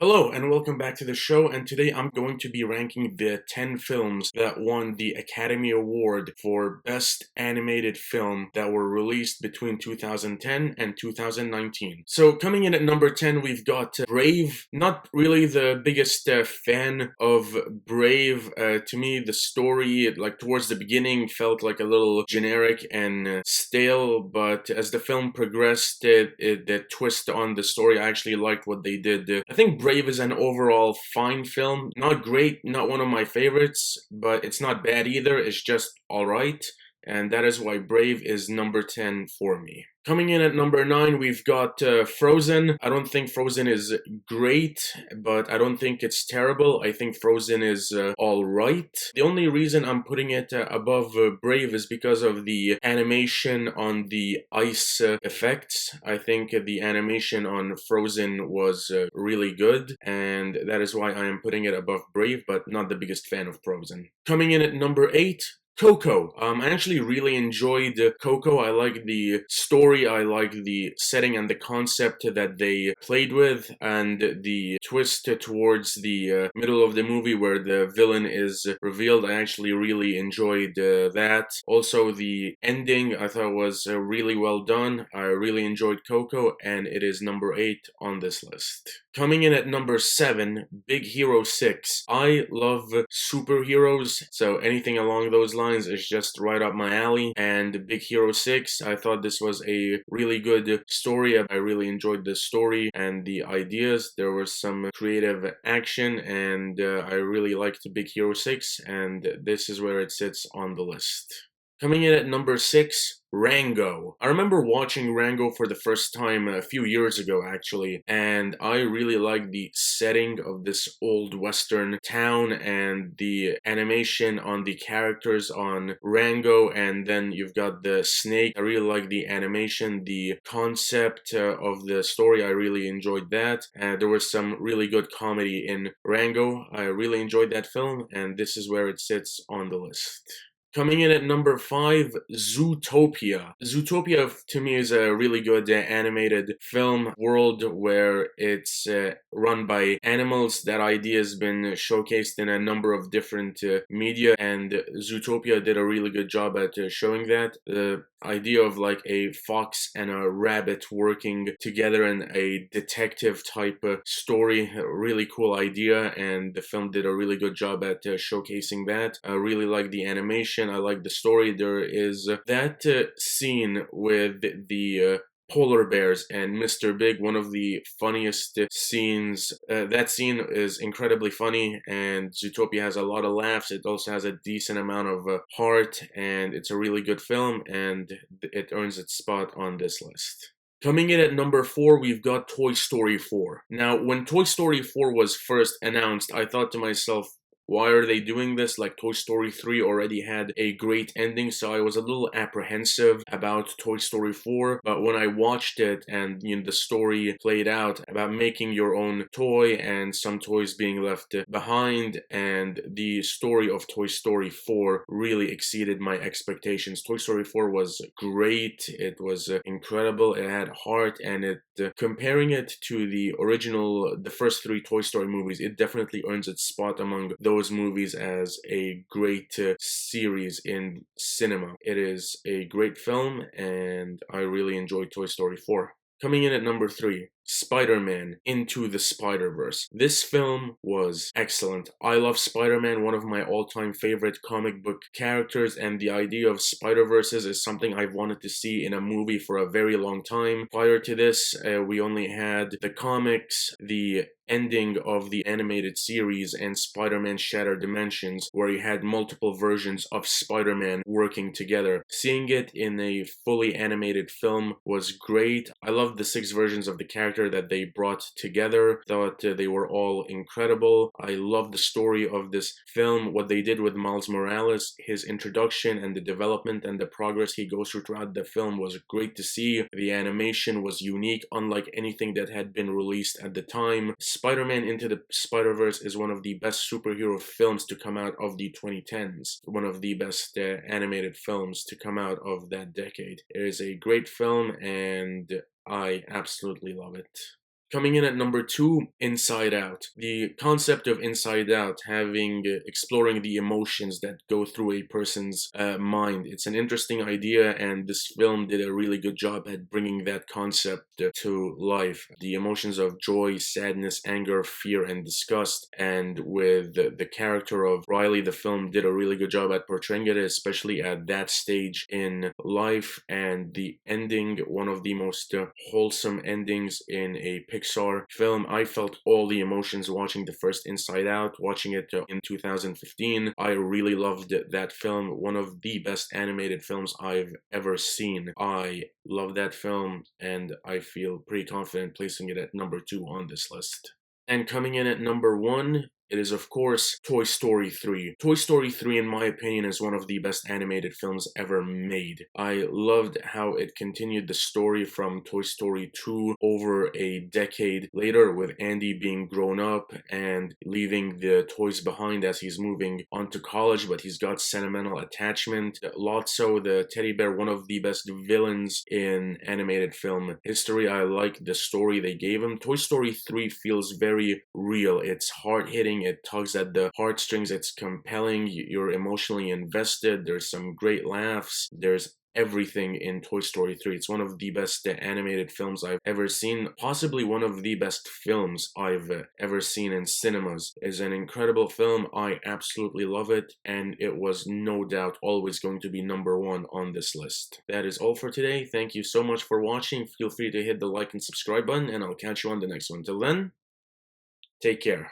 Hello and welcome back to the show, and today I'm going to be ranking the 10 films that won the Academy Award for Best Animated Film that were released between 2010 and 2019. So coming in at number 10, we've got Brave. Not really the biggest fan of Brave. To me, the story, like towards the beginning, felt like a little generic and stale, but as the film progressed, the twist on the story, I actually liked what they did. I think Brave is an overall fine film. Not great, not one of my favorites, but it's not bad either. It's just alright. And that is why Brave is number 10 for me. Coming in at number 9, we've got Frozen. I don't think Frozen is great, but I don't think it's terrible. I think Frozen is alright. The only reason I'm putting it above Brave is because of the animation on the ice effects. I think the animation on Frozen was really good, and that is why I am putting it above Brave, but not the biggest fan of Frozen. Coming in at number 8, Coco. I actually really enjoyed Coco. I like the story, I like the setting and the concept that they played with, and the twist towards the middle of the movie where the villain is revealed. I actually really enjoyed that. Also, the ending I thought was really well done. I really enjoyed Coco, and it is number 8 on this list. Coming in at number 7, Big Hero 6. I love superheroes, so anything along those lines is just right up my alley. And Big Hero 6, I thought this was a really good story. I really enjoyed the story and the ideas. There was some creative action, and I really liked Big Hero 6, and this is where it sits on the list. Coming in at number 6, Rango. I remember watching Rango for the first time a few years ago, actually, and I really liked the setting of this old western town and the animation on the characters on Rango, and then you've got the snake. I really like the animation, the concept of the story. I really enjoyed that. There was some really good comedy in Rango. I really enjoyed that film, and this is where it sits on the list. Coming in at number 5, Zootopia. Zootopia to me is a really good animated film world where it's run by animals. That idea has been showcased in a number of different media, and Zootopia did a really good job at showing that. The idea of like a fox and a rabbit working together in a detective type story, a really cool idea, and the film did a really good job at showcasing that. I really like the animation, I like the story. There is that scene with the polar bears and Mr. Big, one of the funniest scenes. That scene is incredibly funny, and Zootopia has a lot of laughs. It also has a decent amount of heart, and it's a really good film, and it earns its spot on this list. Coming in at number 4, we've got Toy Story 4. Now, when Toy Story 4 was first announced, I thought to myself, why are they doing this? Like, Toy Story 3 already had a great ending, so I was a little apprehensive about Toy Story 4. But when I watched it and the story played out about making your own toy and some toys being left behind, and the story of Toy Story 4 really exceeded my expectations. Toy Story 4 was great. It was incredible. It had heart, and comparing it to the original, the first 3 Toy Story movies, it definitely earns its spot among those movies as a great series in cinema. It is a great film, and I really enjoyed Toy Story 4. Coming in at number 3, Spider-Man Into the Spider-Verse. This film was excellent. I love Spider-Man, one of my all-time favorite comic book characters, and the idea of Spider-Verses is something I've wanted to see in a movie for a very long time. Prior to this, we only had the comics, the ending of the animated series, and Spider-Man Shattered Dimensions, where you had multiple versions of Spider-Man working together. Seeing it in a fully animated film was great. I loved the 6 versions of the character that they brought together. Thought they were all incredible. I love the story of this film, what they did with Miles Morales, his introduction and the development and the progress he goes through throughout the film was great to see. The animation was unique, unlike anything that had been released at the time. Spider-Man Into the Spider-Verse is one of the best superhero films to come out of the 2010s. One of the best animated films to come out of that decade. It is a great film, and I absolutely love it. Coming in at number 2, Inside Out. The concept of Inside Out, having exploring the emotions that go through a person's mind. It's an interesting idea, and this film did a really good job at bringing that concept to life. The emotions of joy, sadness, anger, fear, and disgust. And with the character of Riley, the film did a really good job at portraying it, especially at that stage in life. And the ending, one of the most wholesome endings in a Pixar film. I felt all the emotions watching the first Inside Out, watching it in 2015. I really loved that film. One of the best animated films I've ever seen. I love that film, and I feel pretty confident placing it at number 2 on this list. And coming in at number 1, it is, of course, Toy Story 3. Toy Story 3, in my opinion, is one of the best animated films ever made. I loved how it continued the story from Toy Story 2 over a decade later, with Andy being grown up and leaving the toys behind as he's moving on to college, but he's got sentimental attachment. Lotso, the teddy bear, one of the best villains in animated film history. I like the story they gave him. Toy Story 3 feels very real. It's hard-hitting. It tugs at the heartstrings. It's compelling. You're emotionally invested. There's some great laughs. There's everything in Toy Story 3. It's one of the best animated films I've ever seen. Possibly one of the best films I've ever seen in cinemas. It's an incredible film. I absolutely love it, and it was no doubt always going to be number 1 on this list. That is all for today. Thank you so much for watching. Feel free to hit the like and subscribe button, and I'll catch you on the next one. Till then, take care.